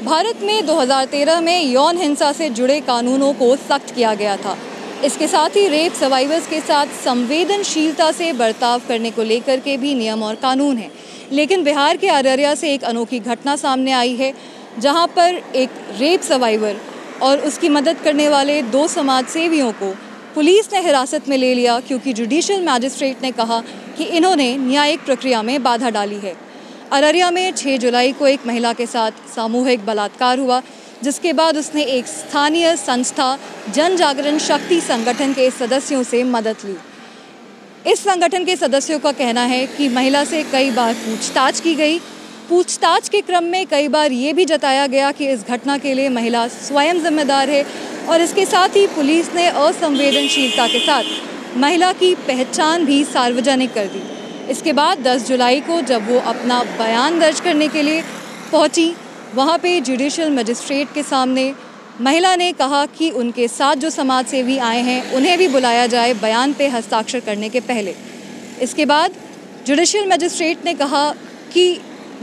भारत में 2013 में यौन हिंसा से जुड़े कानूनों को सख्त किया गया था। इसके साथ ही रेप सर्वाइवर्स के साथ संवेदनशीलता से बर्ताव करने को लेकर के भी नियम और कानून हैं। लेकिन बिहार के अररिया से एक अनोखी घटना सामने आई है, जहां पर एक रेप सर्वाइवर और उसकी मदद करने वाले 2 समाज सेवियों को पुलिस ने हिरासत में ले लिया, क्योंकि जुडिशियल मैजिस्ट्रेट ने कहा कि इन्होंने न्यायिक प्रक्रिया में बाधा डाली है। अररिया में 6 जुलाई को एक महिला के साथ सामूहिक बलात्कार हुआ, जिसके बाद उसने एक स्थानीय संस्था जन जागरण शक्ति संगठन के सदस्यों से मदद ली। इस संगठन के सदस्यों का कहना है कि महिला से कई बार पूछताछ की गई। पूछताछ के क्रम में कई बार ये भी जताया गया कि इस घटना के लिए महिला स्वयं जिम्मेदार है, और इसके साथ ही पुलिस ने असंवेदनशीलता के साथ महिला की पहचान भी सार्वजनिक कर दी। इसके बाद 10 जुलाई को जब वो अपना बयान दर्ज करने के लिए पहुंची, वहां पे जुडिशियल मजिस्ट्रेट के सामने महिला ने कहा कि उनके साथ जो समाज सेवी आए हैं उन्हें भी बुलाया जाए बयान पे हस्ताक्षर करने के पहले। इसके बाद जुडिशियल मजिस्ट्रेट ने कहा कि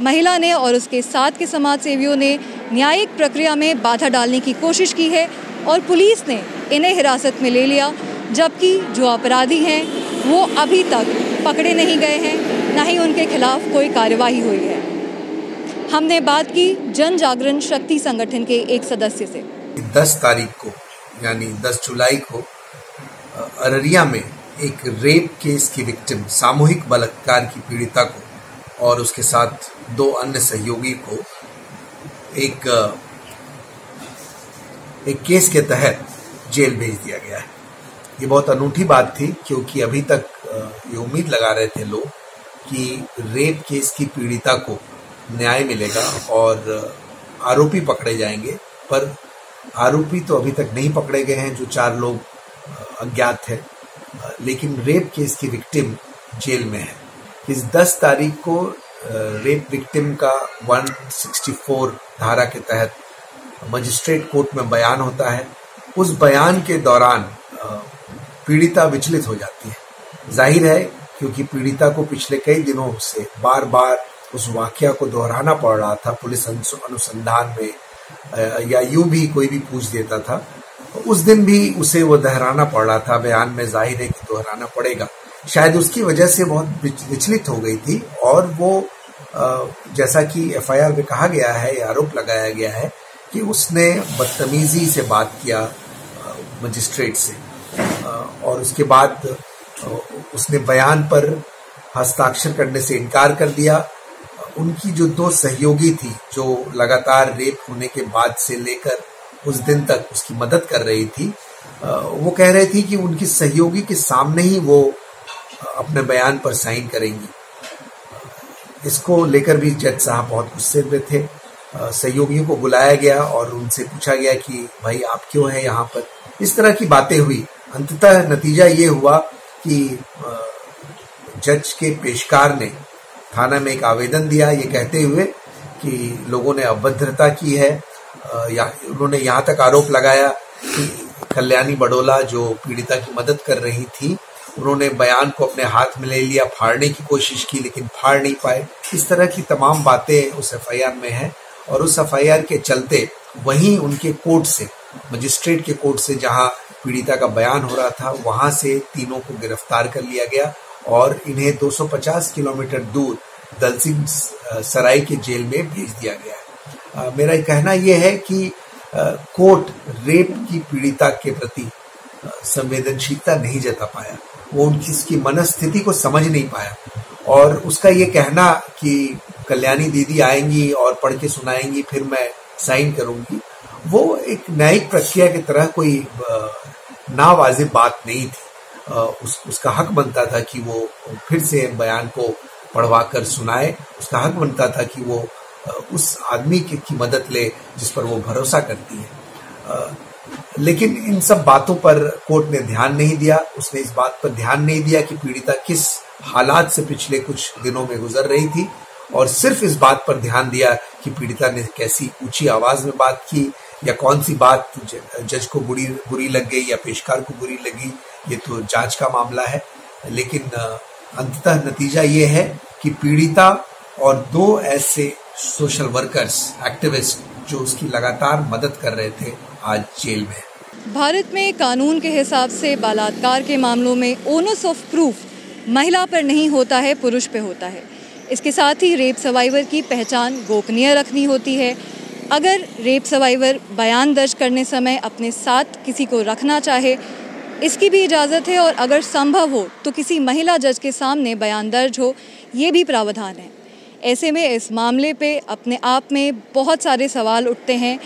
महिला ने और उसके साथ के समाज सेवियों ने न्यायिक प्रक्रिया में बाधा डालने की कोशिश की है और पुलिस ने इन्हें हिरासत में ले लिया, जबकि जो अपराधी हैं वो अभी तक पकड़े नहीं गए हैं, ना ही उनके खिलाफ कोई कार्यवाही हुई है। हमने बात की जन जागरण शक्ति संगठन के एक सदस्य से। 10 तारीख को यानी 10 जुलाई को अररिया में एक रेप केस की विक्टिम, सामूहिक बलात्कार की पीड़िता को और उसके साथ 2 अन्य सहयोगी को एक केस के तहत जेल भेज दिया गया है। ये बहुत अनूठी बात थी, क्योंकि अभी तक ये उम्मीद लगा रहे थे लोग कि रेप केस की पीड़िता को न्याय मिलेगा और आरोपी पकड़े जाएंगे, पर आरोपी तो अभी तक नहीं पकड़े गए हैं, जो 4 लोग अज्ञात हैं, लेकिन रेप केस की विक्टिम जेल में है। इस 10 तारीख को रेप विक्टिम का 164 धारा के तहत मजिस्ट्रेट कोर्ट में बयान होता है। उस बयान के दौरान पीड़िता विचलित हो जाती है। जाहिर है, क्योंकि पीड़िता को पिछले कई दिनों से बार बार उस वाकया को दोहराना पड़ रहा था पुलिस अनुसंधान में, या यूं भी कोई भी पूछ देता था, उस दिन भी उसे वो दोहराना पड़ रहा था। बयान में जाहिर है कि दोहराना पड़ेगा। शायद उसकी वजह से बहुत विचलित हो गई थी, और वो जैसा कि एफआईआर में कहा गया है, आरोप लगाया गया है कि उसने बदतमीजी से बात किया मजिस्ट्रेट से, और उसके बाद उसने बयान पर हस्ताक्षर करने से इनकार कर दिया। उनकी जो 2 सहयोगी थी, जो लगातार रेप होने के बाद से लेकर उस दिन तक उसकी मदद कर रही थी, वो कह रही थी कि उनकी सहयोगी के सामने ही वो अपने बयान पर साइन करेंगी। इसको लेकर भी जज साहब बहुत गुस्से में थे। सहयोगियों को बुलाया गया और उनसे पूछा गया कि भाई आप क्यों हैं यहाँ पर। इस तरह की बातें हुई। अंततः नतीजा ये हुआ कि जज के पेशकार ने थाना में एक आवेदन दिया, ये कहते हुए कि लोगों ने अभद्रता की है। उन्होंने यहाँ तक आरोप लगाया कि कल्याणी बडोला, जो पीड़िता की मदद कर रही थी, उन्होंने बयान को अपने हाथ में ले लिया, फाड़ने की कोशिश की, लेकिन फाड़ नहीं पाए। इस तरह की तमाम बातें उस एफआईआर में हैं, और उस एफआईआर के चलते वहीं उनके कोर्ट से, मजिस्ट्रेट के कोर्ट से, जहां पीड़िता का बयान हो रहा था, वहां से तीनों को गिरफ्तार कर लिया गया और इन्हें 250 किलोमीटर दूर दलसिंह सराय के जेल में भेज दिया गया है। मेरा कहना यह है कि कोर्ट रेप की पीड़िता के प्रति संवेदनशीलता नहीं जता पाया। वो उसकी मनस्थिति को समझ नहीं पाया, और उसका ये कहना कि कल्याणी दीदी आएंगी और पढ़ के सुनाएंगी, फिर मैं साइन करूंगी, वो एक न्यायिक प्रक्रिया की तरह कोई नावाजिब बात नहीं थी। उसका हक बनता था कि वो फिर से बयान को पढ़वा कर सुनाए। उसका हक बनता था कि वो उस आदमी की मदद ले जिस पर वो भरोसा करती है। लेकिन इन सब बातों पर कोर्ट ने ध्यान नहीं दिया। उसने इस बात पर ध्यान नहीं दिया कि पीड़िता किस हालात से पिछले कुछ दिनों में गुजर रही थी, और सिर्फ इस बात पर ध्यान दिया कि पीड़िता ने कैसी ऊंची आवाज में बात की, या कौन सी बात जज को बुरी लग गई या पेशकार को बुरी लगी, ये तो जांच का मामला है। लेकिन अंततः नतीजा ये है कि पीड़िता और 2 ऐसे सोशल वर्कर्स, एक्टिविस्ट, जो उसकी लगातार मदद कर रहे थे आज जेल में। भारत में कानून के हिसाब से बलात्कार के मामलों में ओनस ऑफ प्रूफ महिला पर नहीं होता है, पुरुष पे होता है। इसके साथ ही रेप सर्वाइवर की पहचान गोपनीय रखनी होती है। अगर रेप सर्वाइवर बयान दर्ज करने समय अपने साथ किसी को रखना चाहे, इसकी भी इजाज़त है, और अगर संभव हो तो किसी महिला जज के सामने बयान दर्ज हो, ये भी प्रावधान है। ऐसे में इस मामले पे अपने आप में बहुत सारे सवाल उठते हैं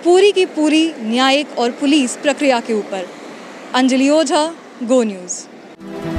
पूरी की पूरी न्यायिक और पुलिस प्रक्रिया के ऊपर। अंजलि ओझा, गो न्यूज़।